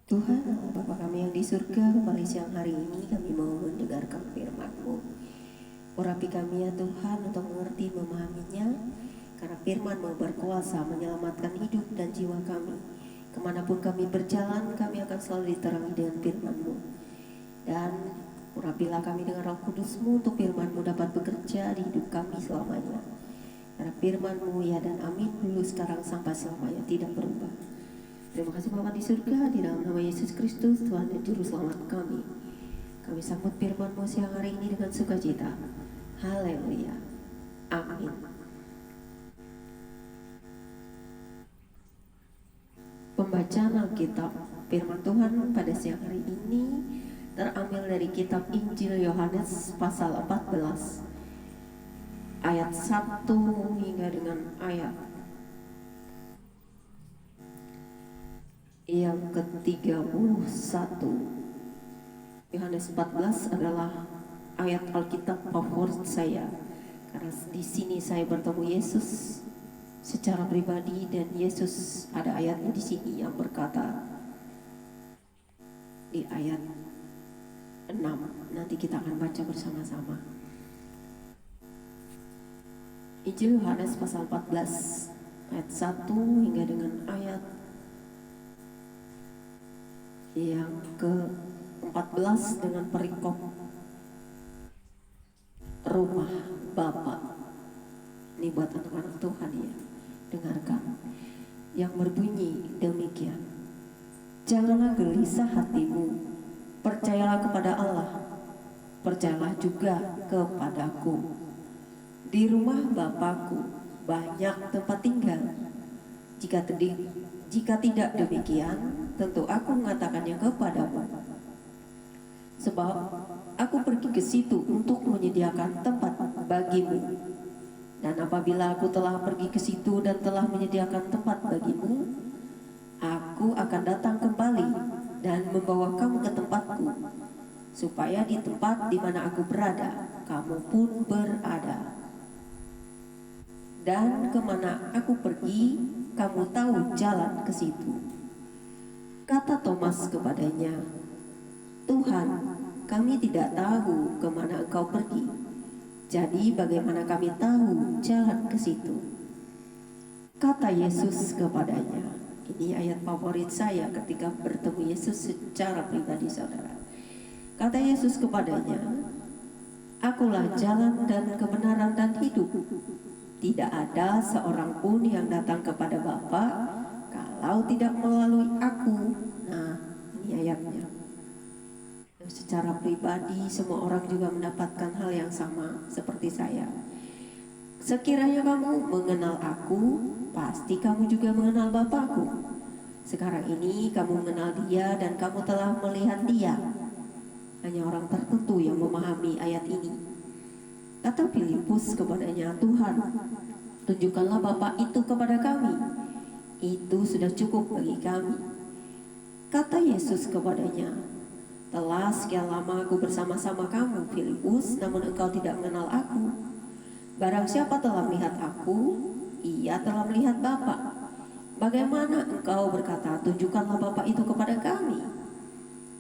Tuhan, Bapa kami yang di surga, kembali siang hari ini kami mau mendengarkan firman-Mu. Urapi kami ya Tuhan untuk mengerti memahaminya, karena firman-Mu berkuasa menyelamatkan hidup dan jiwa kami. Kemanapun kami berjalan, kami akan selalu diterangi dengan firman-Mu. Dan urapilah kami dengan Roh Kudus-Mu untuk firman-Mu dapat bekerja di hidup kami selamanya. Karena firman-Mu ya dan amin dulu sekarang sampai selamanya tidak berubah. Terima kasih Bapa di surga, di dalam nama Yesus Kristus, Tuhan dan Juru Selamat kami. Kami sambut firman-Mu siang hari ini dengan sukacita. Haleluya. Amin. Pembacaan Alkitab firman Tuhan pada siang hari ini terambil dari kitab Injil Yohanes pasal 14 ayat 1 hingga dengan ayat yang ke-31. Yohanes 14 adalah ayat Alkitab favorit saya, karena di sini saya bertemu Yesus secara pribadi, dan Yesus ada ayatnya di sini yang berkata di ayat 6. Nanti kita akan baca bersama-sama. Injil Yohanes pasal 14 ayat 1 hingga dengan ayat yang ke-14 dengan perikop rumah Bapa. Ini buat anak-anak Tuhan ya, dengarkan. Yang berbunyi demikian: janganlah gelisah hatimu, percayalah kepada Allah, percayalah juga kepadaku. Di rumah Bapakku banyak tempat tinggal. Jika tidak demikian, tentu aku mengatakannya kepadamu. Sebab aku pergi ke situ untuk menyediakan tempat bagimu. Dan apabila aku telah pergi ke situ dan telah menyediakan tempat bagimu, aku akan datang kembali dan membawa kamu ke tempatku, supaya di tempat di mana aku berada, kamu pun berada. Dan kemana aku pergi, kamu tahu jalan ke situ. Kata Thomas kepadanya, Tuhan, kami tidak tahu kemana engkau pergi. Jadi bagaimana kami tahu jalan ke situ? Kata Yesus kepadanya, ini ayat favorit saya ketika bertemu Yesus secara pribadi, saudara. Kata Yesus kepadanya, akulah jalan dan kebenaran dan hidup. Tidak ada seorang pun yang datang kepada Bapa kalau tidak melalui aku. Nah, ini ayatnya. Secara pribadi semua orang juga mendapatkan hal yang sama seperti saya. Sekiranya kamu mengenal aku, pasti kamu juga mengenal Bapakku. Sekarang ini kamu mengenal Dia dan kamu telah melihat Dia. Hanya orang tertentu yang memahami ayat ini. Kata Filipus kepadanya, Tuhan, tunjukkanlah Bapa itu kepada kami. Itu sudah cukup bagi kami. Kata Yesus kepadanya, telah sekian lama aku bersama-sama kamu, Filipus, namun engkau tidak mengenal aku. Barang siapa telah melihat aku, ia telah melihat Bapa. Bagaimana engkau berkata, tunjukkanlah Bapa itu kepada kami?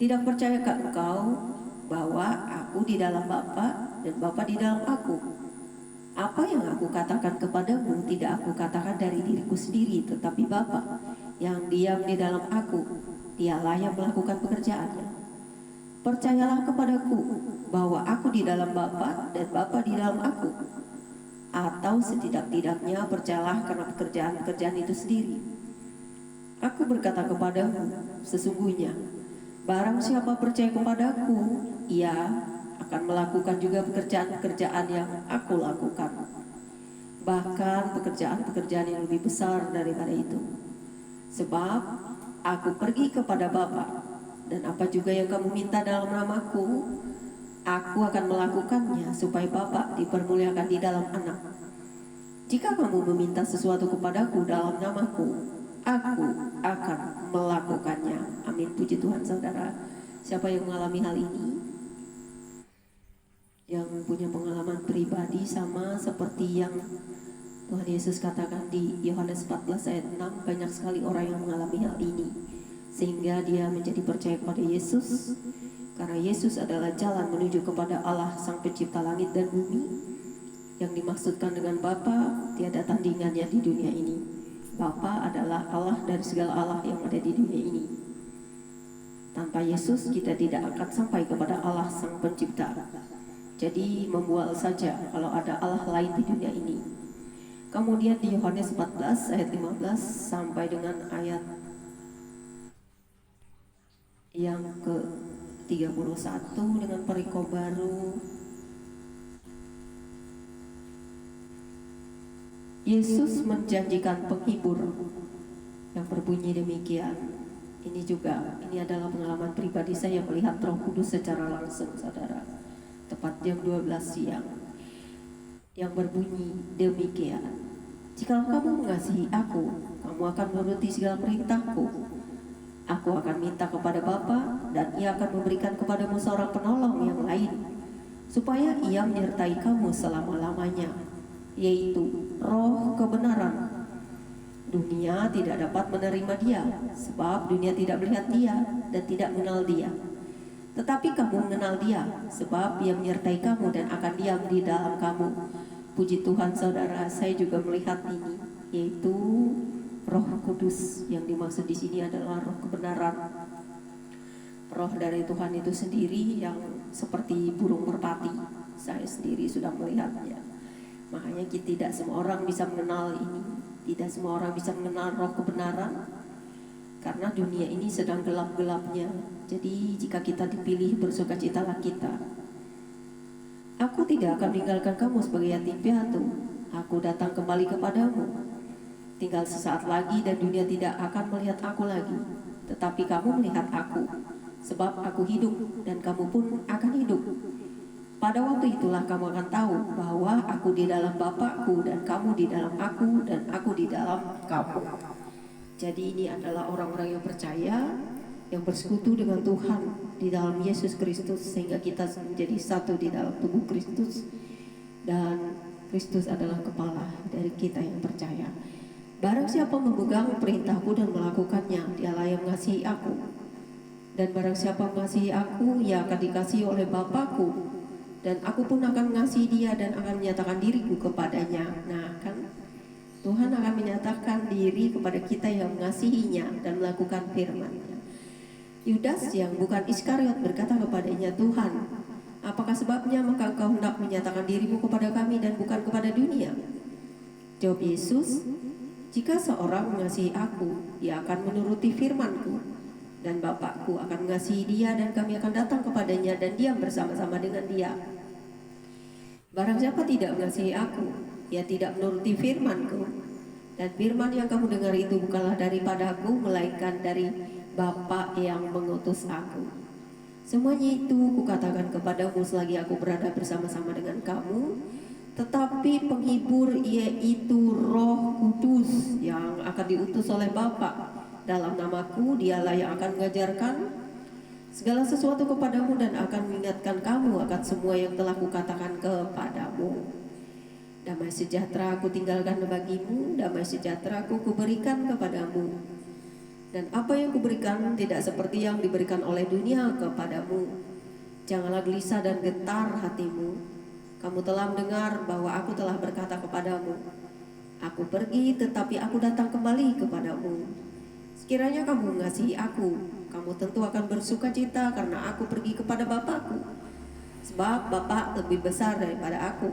Tidak percayakah engkau bahwa aku di dalam Bapa dan Bapa di dalam aku? Apa yang aku katakan kepadamu tidak aku katakan dari diriku sendiri, tetapi Bapa yang diam di dalam aku, Dialah yang melakukan pekerjaannya. Percayalah kepadaku bahwa aku di dalam Bapa dan Bapa di dalam aku. Atau setidak-tidaknya percayalah karena pekerjaan-pekerjaan itu sendiri. Aku berkata kepadamu, sesungguhnya barang siapa percaya kepadaku, ia akan melakukan juga pekerjaan-pekerjaan yang aku lakukan. Bahkan pekerjaan-pekerjaan yang lebih besar daripada itu. Sebab aku pergi kepada Bapa, dan apa juga yang kamu minta dalam namaku, aku akan melakukannya supaya Bapa dipermuliakan di dalam Anak. Jika kamu meminta sesuatu kepadaku dalam namaku, aku akan melakukannya. Amin. Puji Tuhan, saudara. Siapa yang mengalami hal ini? Yang punya pengalaman pribadi sama seperti yang Tuhan Yesus katakan di Yohanes 14 ayat 6, banyak sekali orang yang mengalami hal ini. sehingga dia menjadi percaya kepada Yesus, karena Yesus adalah jalan menuju kepada Allah Sang Pencipta langit dan bumi. Yang dimaksudkan dengan Bapa tiada tandingannya di dunia ini. Bapa adalah Allah dari segala Allah yang ada di dunia ini. Tanpa Yesus kita tidak akan sampai kepada Allah Sang Pencipta. Jadi membual saja kalau ada Allah lain di dunia ini. Kemudian di Yohanes 14 ayat 15 sampai dengan ayat yang ke-31 dengan perikop baru. Yesus menjanjikan penghibur yang berbunyi demikian. Ini adalah pengalaman pribadi saya melihat Roh Kudus secara langsung, saudara. Tepat jam 12 siang. Yang berbunyi demikian. Jika kamu mengasihi aku, kamu akan menuruti segala perintahku. Aku akan minta kepada Bapa, dan Ia akan memberikan kepadamu seorang penolong yang lain, supaya Ia menyertai kamu selama-lamanya, yaitu Roh kebenaran. Dunia tidak dapat menerima Dia, sebab dunia tidak melihat Dia dan tidak mengenal Dia. Tetapi kamu mengenal Dia, sebab Dia menyertai kamu dan akan diam di dalam kamu. Puji Tuhan, saudara, saya juga melihat ini, yaitu Roh Kudus. Yang dimaksud di sini adalah Roh kebenaran. Roh dari Tuhan itu sendiri yang seperti burung merpati. Saya sendiri sudah melihatnya. Makanya tidak semua orang bisa mengenal ini, tidak semua orang bisa mengenal Roh kebenaran, karena dunia ini sedang gelap-gelapnya. Jadi jika kita dipilih, bersukacitalah kita. Aku tidak akan meninggalkan kamu sebagai yatim piatu. Aku datang kembali kepadamu. Tinggal sesaat lagi dan dunia tidak akan melihat aku lagi, tetapi kamu melihat aku, sebab aku hidup dan kamu pun akan hidup. Pada waktu itulah kamu akan tahu bahwa aku di dalam Bapa-Ku dan kamu di dalam aku dan aku di dalam kamu. Jadi ini adalah orang-orang yang percaya, yang bersekutu dengan Tuhan di dalam Yesus Kristus, sehingga kita menjadi satu di dalam tubuh Kristus, dan Kristus adalah kepala dari kita yang percaya. Barang siapa memegang perintahku dan melakukannya, dialah yang mengasihi aku. Dan barang siapa mengasihi aku, ia akan dikasihi oleh Bapa-Ku, dan aku pun akan mengasihi dia dan akan menyatakan diriku kepadanya. Nah kan, Tuhan akan menyatakan diri kepada kita yang mengasihinya dan melakukan firman-Nya. Yudas yang bukan Iskariot berkata kepadanya, Tuhan, apakah sebabnya maka engkau hendak menyatakan dirimu kepada kami dan bukan kepada dunia? Jawab Yesus, jika seorang mengasihi aku, dia akan menuruti firman-Ku, dan Bapa-Ku akan mengasihi dia dan kami akan datang kepadanya dan diam bersama-sama dengan dia. Barang siapa tidak mengasihi aku, ia tidak menuruti firman-Ku, dan firman yang kamu dengar itu bukanlah daripada-Ku, melainkan dari Bapa yang mengutus aku. Semuanya itu kukatakan kepadamu selagi aku berada bersama-sama dengan kamu. Tetapi penghibur, yaitu Roh Kudus yang akan diutus oleh Bapa dalam namaku, dialah yang akan mengajarkan segala sesuatu kepadamu dan akan mengingatkan kamu akan semua yang telah kukatakan kepadamu. Damai sejahtera aku tinggalkan bagimu, damai sejahtera aku kuberikan kepadamu. Dan apa yang kuberikan tidak seperti yang diberikan oleh dunia kepadamu. Janganlah gelisah dan gentar hatimu. Kamu telah mendengar bahwa aku telah berkata kepadamu, aku pergi tetapi aku datang kembali kepadamu. Sekiranya kamu mengasihi aku, kamu tentu akan bersuka cita karena aku pergi kepada Bapa-Ku, sebab Bapa lebih besar daripada aku.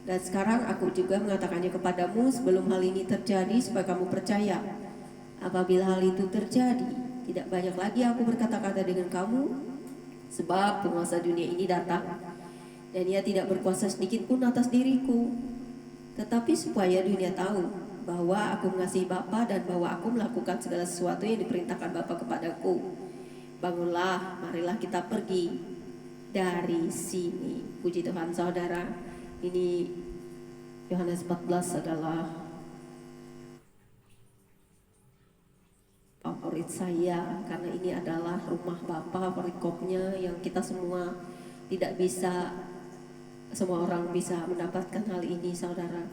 Dan sekarang aku juga mengatakannya kepadamu sebelum hal ini terjadi, supaya kamu percaya. Apabila hal itu terjadi, tidak banyak lagi aku berkata-kata dengan kamu, sebab penguasa dunia ini datang, dan ia tidak berkuasa sedikit pun atas diriku. Tetapi supaya dunia tahu bahwa aku mengasihi Bapa dan bahwa aku melakukan segala sesuatu yang diperintahkan Bapa kepadaku. Bangunlah, marilah kita pergi dari sini. Puji Tuhan, saudara. Ini Yohanes 14 adalah favorit saya, karena ini adalah rumah Bapa, perikopnya yang kita semua tidak bisa, semua orang bisa mendapatkan hal ini, saudara.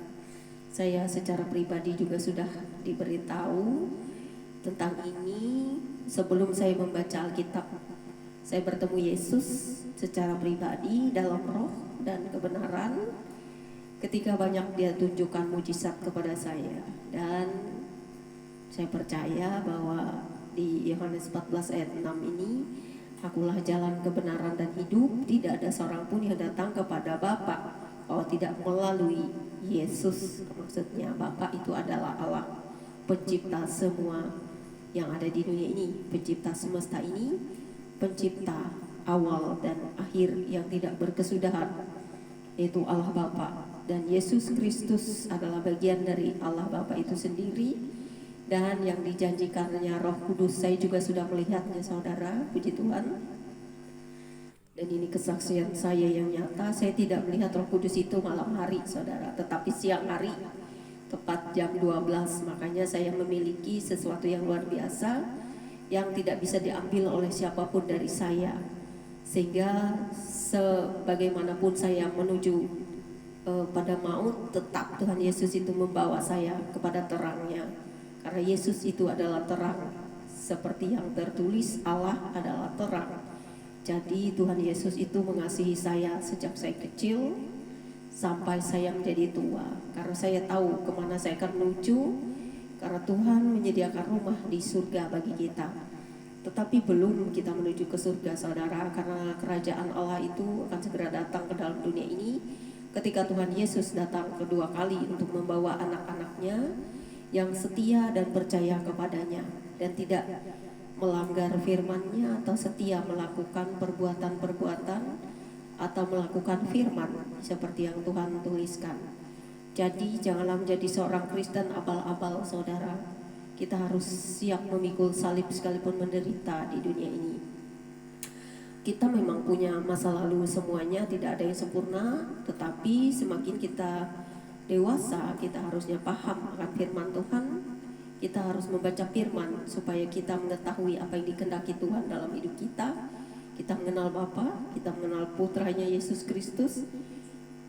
Saya secara pribadi juga sudah diberitahu tentang ini, sebelum saya membaca Alkitab, saya bertemu Yesus secara pribadi dalam roh dan kebenaran ketika banyak Dia tunjukkan mujizat kepada saya. Dan saya percaya bahwa di Yohanes 14 ayat 6 ini, akulah jalan kebenaran dan hidup, tidak ada seorang pun yang datang kepada Bapa kalau tidak melalui Yesus. Maksudnya Bapa itu adalah Allah, pencipta semua yang ada di dunia ini, pencipta semesta ini, pencipta awal dan akhir yang tidak berkesudahan, yaitu Allah Bapa. Dan Yesus Kristus adalah bagian dari Allah Bapa itu sendiri, dan yang dijanjikannya Roh Kudus. Saya juga sudah melihatnya, saudara, puji Tuhan. Dan ini kesaksian saya yang nyata. Saya tidak melihat Roh Kudus itu malam hari, saudara, tetapi siang hari, tepat jam 12. Makanya saya memiliki sesuatu yang luar biasa yang tidak bisa diambil oleh siapapun dari saya. Sehingga sebagaimanapun saya menuju pada maut, tetap Tuhan Yesus itu membawa saya kepada terangnya. Karena Yesus itu adalah terang, seperti yang tertulis, Allah adalah terang. Jadi Tuhan Yesus itu mengasihi saya sejak saya kecil sampai saya menjadi tua. Karena saya tahu kemana saya akan menuju, karena Tuhan menyediakan rumah di surga bagi kita. Tetapi belum kita menuju ke surga, saudara, karena kerajaan Allah itu akan segera datang ke dalam dunia ini ketika Tuhan Yesus datang kedua kali untuk membawa anak-anaknya yang setia dan percaya kepadanya dan tidak melanggar firman-Nya atau setia melakukan perbuatan-perbuatan atau melakukan firman seperti yang Tuhan tuliskan. Jadi janganlah menjadi seorang Kristen abal-abal, saudara. Kita harus siap memikul salib sekalipun menderita di dunia ini. Kita memang punya masa lalu, semuanya tidak ada yang sempurna, tetapi semakin kita dewasa, kita harusnya paham akan firman Tuhan. Kita harus membaca firman supaya kita mengetahui apa yang dikehendaki Tuhan dalam hidup kita. Kita mengenal Bapa, kita mengenal Putranya Yesus Kristus.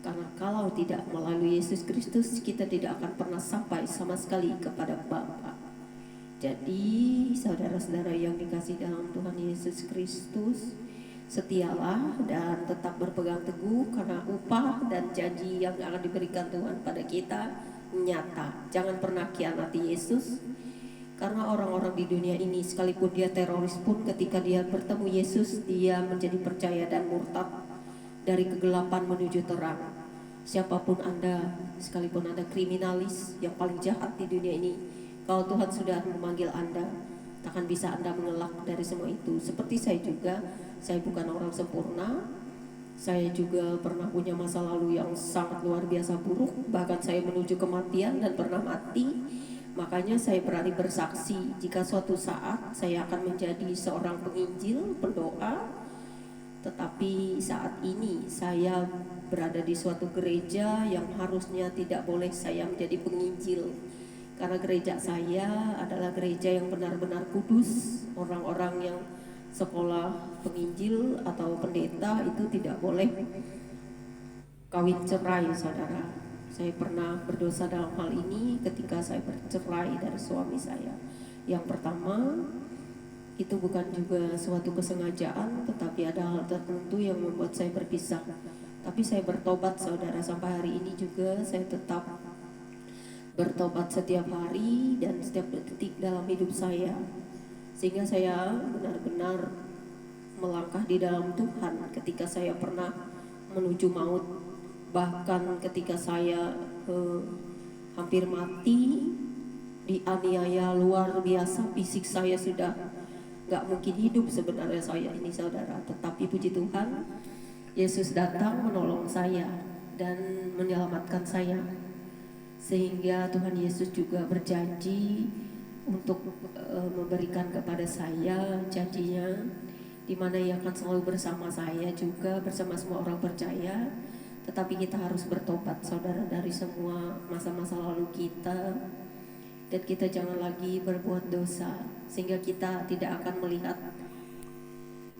Karena kalau tidak melalui Yesus Kristus, kita tidak akan pernah sampai sama sekali kepada Bapa. Jadi saudara-saudara yang dikasihi dalam Tuhan Yesus Kristus, setialah dan tetap berpegang teguh, karena upah dan janji yang akan diberikan Tuhan pada kita nyata. Jangan pernah khianati Yesus, karena orang-orang di dunia ini sekalipun dia teroris pun ketika dia bertemu Yesus, dia menjadi percaya dan murtad dari kegelapan menuju terang. Siapapun Anda, sekalipun Anda kriminalis yang paling jahat di dunia ini, kalau Tuhan sudah memanggil Anda, takkan bisa Anda mengelak dari semua itu. Seperti saya juga, saya bukan orang sempurna. Saya juga pernah punya masa lalu yang sangat luar biasa buruk, bahkan saya menuju kematian dan pernah mati. Makanya saya berani bersaksi jika suatu saat saya akan menjadi seorang penginjil, pendoa. Tetapi saat ini saya berada di suatu gereja yang harusnya tidak boleh saya menjadi penginjil, karena gereja saya adalah gereja yang benar-benar kudus. Orang-orang yang sekolah penginjil atau pendeta itu tidak boleh kawin cerai, saudara. Saya pernah berdosa dalam hal ini ketika saya bercerai dari suami saya. Yang pertama, itu bukan juga suatu kesengajaan, tetapi ada hal tertentu yang membuat saya berpisah. Tapi saya bertobat, saudara, sampai hari ini juga saya tetap bertobat setiap hari dan setiap detik dalam hidup saya, sehingga saya benar-benar melangkah di dalam Tuhan ketika saya pernah menuju maut. Bahkan ketika saya hampir mati, dianiaya luar biasa, fisik saya sudah gak mungkin hidup sebenarnya saya ini, saudara. Tetapi puji Tuhan, Yesus datang menolong saya dan menyelamatkan saya. Sehingga Tuhan Yesus juga berjanji untuk memberikan kepada saya janjinya, di mana Ia akan selalu bersama saya juga, bersama semua orang percaya. Tetapi kita harus bertobat, saudara, dari semua masa-masa lalu kita, dan kita jangan lagi berbuat dosa, sehingga kita tidak akan melihat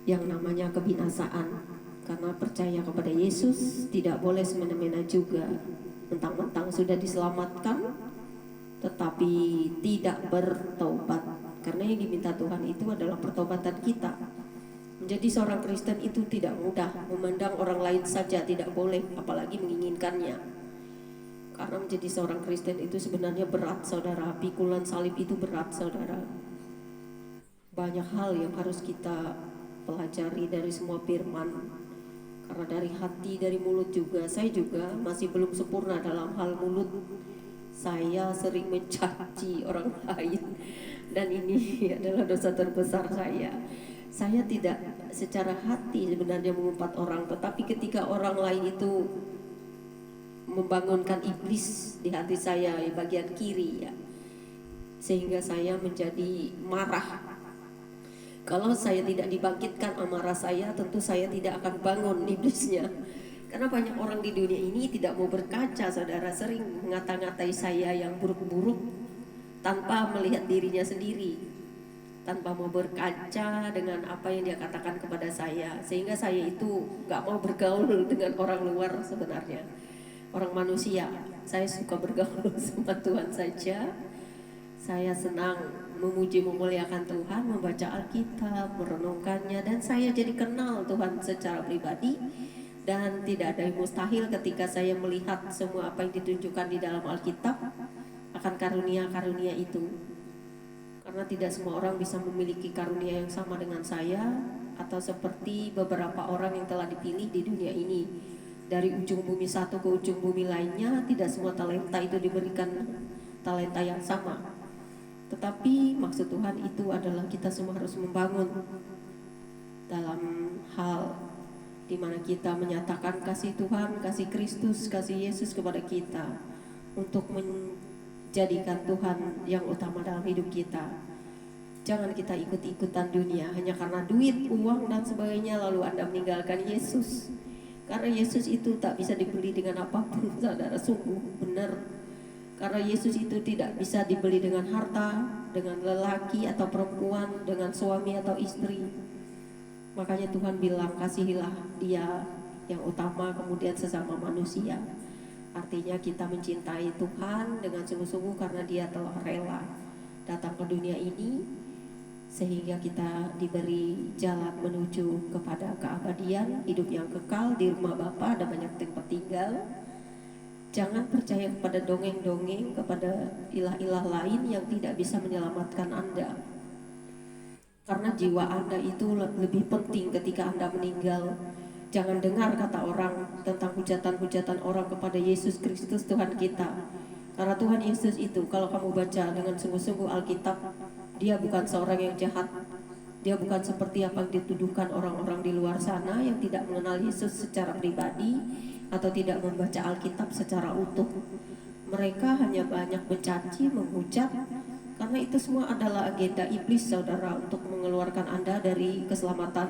yang namanya kebinasaan. Karena percaya kepada Yesus tidak boleh semena-mena juga, mentang-mentang sudah diselamatkan tetapi tidak bertobat. Karena yang diminta Tuhan itu adalah pertobatan kita. Menjadi seorang Kristen itu tidak mudah. Memandang orang lain saja tidak boleh, apalagi menginginkannya. Karena menjadi seorang Kristen itu sebenarnya berat, saudara. Pikulan salib itu berat, saudara. Banyak hal yang harus kita pelajari dari semua firman. Karena dari hati, dari mulut juga. Saya juga masih belum sempurna dalam hal mulut. Saya sering mencaci orang lain. Dan ini adalah dosa terbesar saya. Saya tidak secara hati sebenarnya mengumpat orang. Tetapi ketika orang lain itu membangunkan iblis di hati saya di bagian kiri, ya, sehingga saya menjadi marah. Kalau saya tidak dibangkitkan amarah saya, tentu saya tidak akan bangun iblisnya. Karena banyak orang di dunia ini tidak mau berkaca, saudara. Sering mengata-ngatai saya yang buruk-buruk tanpa melihat dirinya sendiri, tanpa mau berkaca dengan apa yang dia katakan kepada saya. Sehingga saya itu gak mau bergaul dengan orang luar sebenarnya. Orang manusia, saya suka bergaul sama Tuhan saja. Saya senang memuji memuliakan Tuhan, membaca Alkitab, merenungkannya, dan saya jadi kenal Tuhan secara pribadi. Dan tidak ada yang mustahil ketika saya melihat semua apa yang ditunjukkan di dalam Alkitab akan karunia-karunia itu. Karena tidak semua orang bisa memiliki karunia yang sama dengan saya, atau seperti beberapa orang yang telah dipilih di dunia ini. Dari ujung bumi satu ke ujung bumi lainnya, tidak semua talenta itu diberikan talenta yang sama. Tetapi maksud Tuhan itu adalah kita semua harus membangun dalam hal di mana kita menyatakan kasih Tuhan, kasih Kristus, kasih Yesus kepada kita untuk menjadikan Tuhan yang utama dalam hidup kita. Jangan kita ikut-ikutan dunia hanya karena duit, uang, dan sebagainya lalu Anda meninggalkan Yesus. Karena Yesus itu tak bisa dibeli dengan apapun, saudara, sungguh benar. Karena Yesus itu tidak bisa dibeli dengan harta, dengan lelaki atau perempuan, dengan suami atau istri. Makanya Tuhan bilang kasihilah dia yang utama, kemudian sesama manusia. Artinya kita mencintai Tuhan dengan sungguh-sungguh karena dia telah rela datang ke dunia ini, sehingga kita diberi jalan menuju kepada keabadian, hidup yang kekal di rumah Bapa, ada banyak tempat tinggal. Jangan percaya kepada dongeng-dongeng, kepada ilah-ilah lain yang tidak bisa menyelamatkan Anda. Karena jiwa Anda itu lebih penting ketika Anda meninggal. Jangan dengar kata orang tentang hujatan-hujatan orang kepada Yesus Kristus Tuhan kita. Karena Tuhan Yesus itu, kalau kamu baca dengan sungguh-sungguh Alkitab, dia bukan seorang yang jahat. Dia bukan seperti apa yang dituduhkan orang-orang di luar sana yang tidak mengenal Yesus secara pribadi atau tidak membaca Alkitab secara utuh. Mereka hanya banyak mencaci, menghujat, karena itu semua adalah agenda iblis, saudara, untuk mengeluarkan Anda dari keselamatan.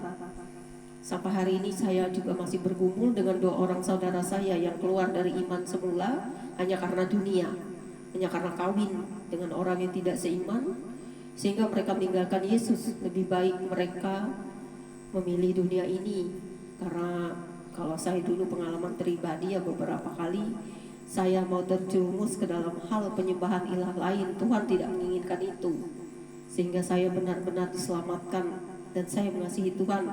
Sampai hari ini saya juga masih bergumul dengan 2 orang saudara saya yang keluar dari iman semula hanya karena dunia, hanya karena kawin dengan orang yang tidak seiman, sehingga mereka meninggalkan Yesus. Lebih baik mereka memilih dunia ini. Karena kalau saya dulu pengalaman pribadi ya, beberapa kali saya mau terjerumus ke dalam hal penyembahan ilah lain. Tuhan tidak menginginkan itu, sehingga saya benar-benar diselamatkan. Dan saya mengasihi Tuhan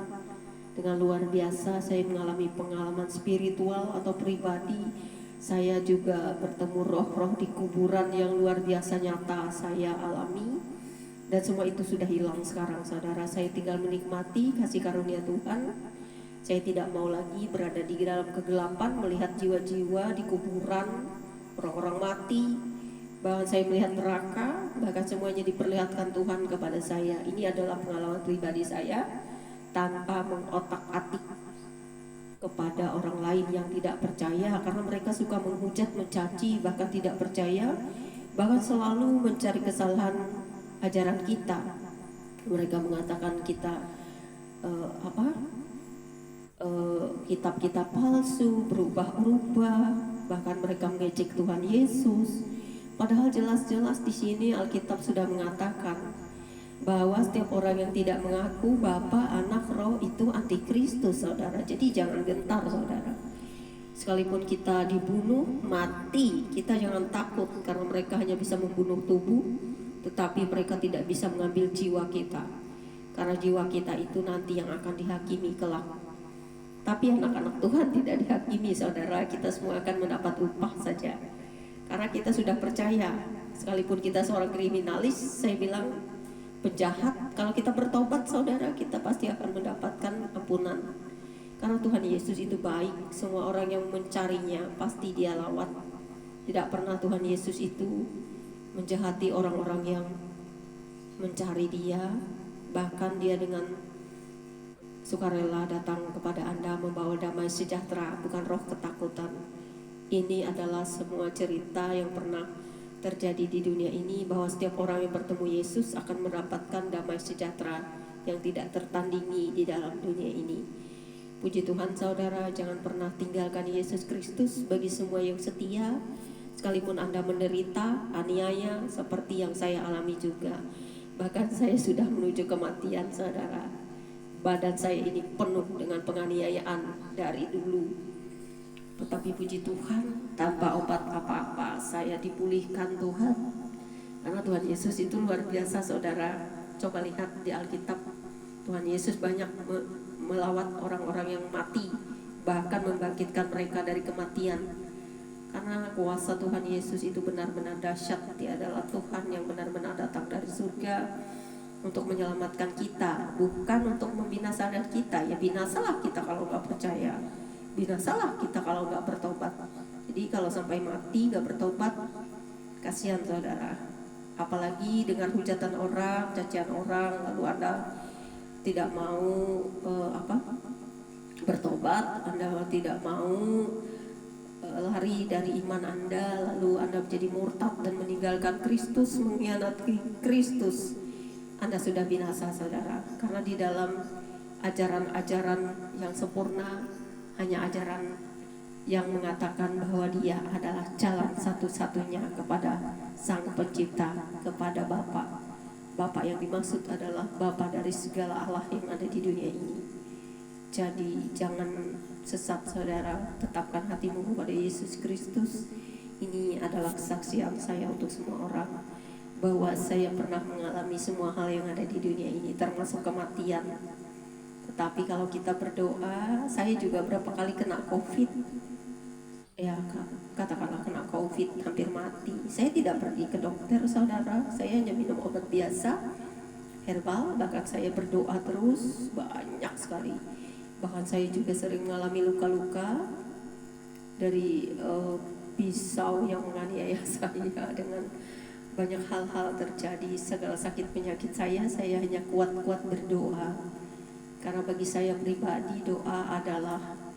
dengan luar biasa. Saya mengalami pengalaman spiritual atau pribadi. Saya juga bertemu roh-roh di kuburan yang luar biasa nyata saya alami. Dan semua itu sudah hilang sekarang, saudara. Saya tinggal menikmati kasih karunia Tuhan. Saya tidak mau lagi berada di dalam kegelapan, melihat jiwa-jiwa di kuburan, orang-orang mati. Bahkan saya melihat neraka, bahkan semuanya diperlihatkan Tuhan kepada saya. Ini adalah pengalaman pribadi saya, tanpa mengotak-atik kepada orang lain yang tidak percaya. Karena mereka suka menghujat, mencaci, bahkan tidak percaya, bahkan selalu mencari kesalahan ajaran kita. Mereka mengatakan kita kitab-kitab palsu, berubah-ubah, bahkan mereka mengejek Tuhan Yesus. Padahal jelas-jelas di sini Alkitab sudah mengatakan bahwa setiap orang yang tidak mengaku Bapa, Anak, Roh itu antikristus, saudara. Jadi jangan gentar, saudara. Sekalipun kita dibunuh, mati, kita jangan takut, karena mereka hanya bisa membunuh tubuh, tetapi mereka tidak bisa mengambil jiwa kita, karena jiwa kita itu nanti yang akan dihakimi kelak. Tapi anak-anak Tuhan tidak dihakimi, saudara. Kita semua akan mendapat upah saja, karena kita sudah percaya. Sekalipun kita seorang kriminalis, saya bilang penjahat, kalau kita bertobat, saudara, kita pasti akan mendapatkan ampunan. Karena Tuhan Yesus itu baik, semua orang yang mencarinya pasti Dia lawat. Tidak pernah Tuhan Yesus itu menjahati orang-orang yang mencari Dia. Bahkan Dia dengan sukarela datang kepada Anda membawa damai sejahtera, bukan roh ketakutan. Ini adalah semua cerita yang pernah terjadi di dunia ini, bahwa setiap orang yang bertemu Yesus akan mendapatkan damai sejahtera yang tidak tertandingi di dalam dunia ini. Puji Tuhan, saudara, jangan pernah tinggalkan Yesus Kristus bagi semua yang setia. Sekalipun Anda menderita, aniaya seperti yang saya alami juga. Bahkan saya sudah menuju kematian, saudara. Badan saya ini penuh dengan penganiayaan dari dulu. Tetapi puji Tuhan, tanpa obat apa-apa saya dipulihkan Tuhan. Karena Tuhan Yesus itu luar biasa, saudara. Coba lihat di Alkitab, Tuhan Yesus banyak melawat orang-orang yang mati, bahkan membangkitkan mereka dari kematian. Karena kuasa Tuhan Yesus itu benar-benar dahsyat. Dia adalah Tuhan yang benar-benar datang dari surga untuk menyelamatkan kita, bukan untuk membinasakan kita. Ya binasalah kita kalau gak percaya, binasalah kita kalau gak bertobat. Jadi kalau sampai mati gak bertobat, kasihan, saudara. Apalagi dengan hujatan orang, cacian orang, lalu Anda tidak mau bertobat, Anda tidak mau lari dari iman Anda, lalu Anda menjadi murtad dan meninggalkan Kristus, mengkhianati Kristus. Anda sudah binasa, saudara. Karena di dalam ajaran-ajaran yang sempurna hanya ajaran yang mengatakan bahwa Dia adalah jalan satu-satunya kepada Sang Pencipta, kepada Bapa. Bapa yang dimaksud adalah Bapa dari segala Allah yang ada di dunia ini. Jadi jangan sesat, saudara. Tetapkan hatimu kepada Yesus Kristus. Ini adalah kesaksian saya untuk semua orang, bahwa saya pernah mengalami semua hal yang ada di dunia ini, termasuk kematian. Tetapi kalau kita berdoa, saya juga berapa kali kena COVID. Ya, katakanlah kena COVID, hampir mati. Saya tidak pergi ke dokter, saudara. Saya hanya minum obat biasa, herbal. Bahkan saya berdoa terus, banyak sekali. Bahkan saya juga sering mengalami luka-luka dari pisau yang menganiaya saya. Dengan banyak hal-hal terjadi, segala sakit penyakit saya hanya kuat-kuat berdoa. Karena bagi saya pribadi, doa adalah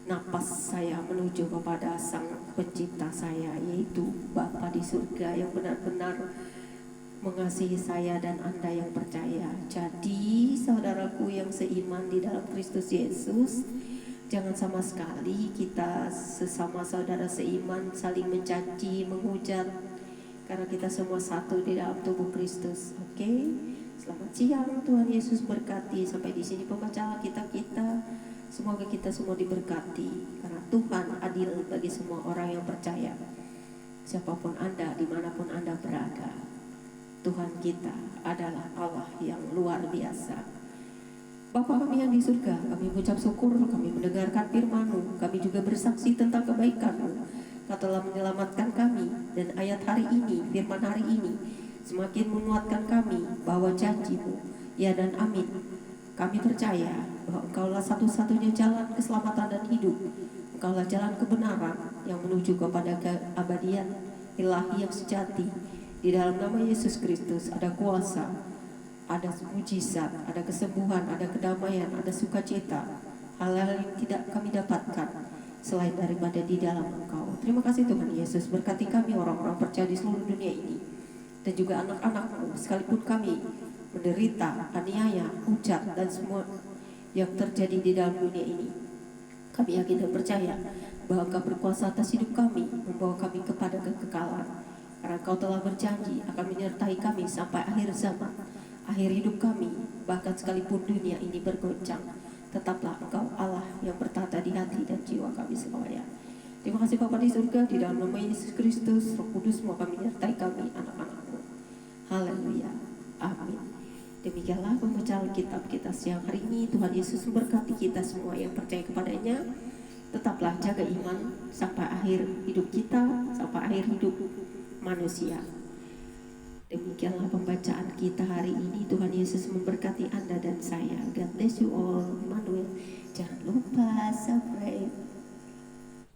napas saya menuju kepada Sang Pencipta saya, yaitu Bapa di surga yang benar-benar mengasihi saya dan Anda yang percaya. Jadi saudaraku yang seiman di dalam Kristus Yesus, jangan sama sekali kita sesama saudara seiman saling mencaci, menghujat, karena kita semua satu di dalam tubuh Kristus. Oke? Selamat siang, Tuhan Yesus berkati. Sampai di sini pembacaan Alkitab kita. Semoga kita semua diberkati, karena Tuhan adil bagi semua orang yang percaya. Siapapun Anda, dimanapun Anda berada, Tuhan kita adalah Allah yang luar biasa. Bapa kami yang di surga, kami mengucap syukur, kami mendengarkan firman-Mu, kami juga bersaksi tentang kebaikan-Mu. Kau telah menyelamatkan kami, dan ayat hari ini, firman hari ini, semakin menguatkan kami bahwa janji-Mu, ya dan amin. Kami percaya bahwa Engkaulah satu-satunya jalan keselamatan dan hidup. Engkaulah jalan kebenaran yang menuju kepada keabadian ilahi yang sejati. Di dalam nama Yesus Kristus ada kuasa, ada mujizat, ada kesembuhan, ada kedamaian, ada sukacita. Hal-hal yang tidak kami dapatkan selain daripada di dalam Engkau. Terima kasih Tuhan Yesus, berkati kami orang-orang percaya di seluruh dunia ini, dan juga anak-anak-Mu, sekalipun kami menderita, aniaya, hujat, dan semua yang terjadi di dalam dunia ini. Kami yakin dan percaya bahwa Engkau berkuasa atas hidup kami, membawa kami kepada kekekalan. Karena Engkau telah berjanji akan menyertai kami sampai akhir zaman, akhir hidup kami, bahkan sekalipun dunia ini bergoncang, tetaplah Engkau Allah yang bertata di hati dan jiwa kami semuanya. Terima kasih Bapa di surga, di dalam nama Yesus Kristus, Roh Kudus mau kami menyertai kami, anak-anak-Mu. Haleluya. Amin. Demikianlah pembacaan kitab kita siang hari ini. Tuhan Yesus memberkati kita semua yang percaya kepadanya. Tetaplah jaga iman sampai akhir hidup kita, sampai akhir hidup manusia. Demikianlah pembacaan kita hari ini. Tuhan Yesus memberkati Anda dan saya. God bless you all. Manuel, jangan lupa subscribe.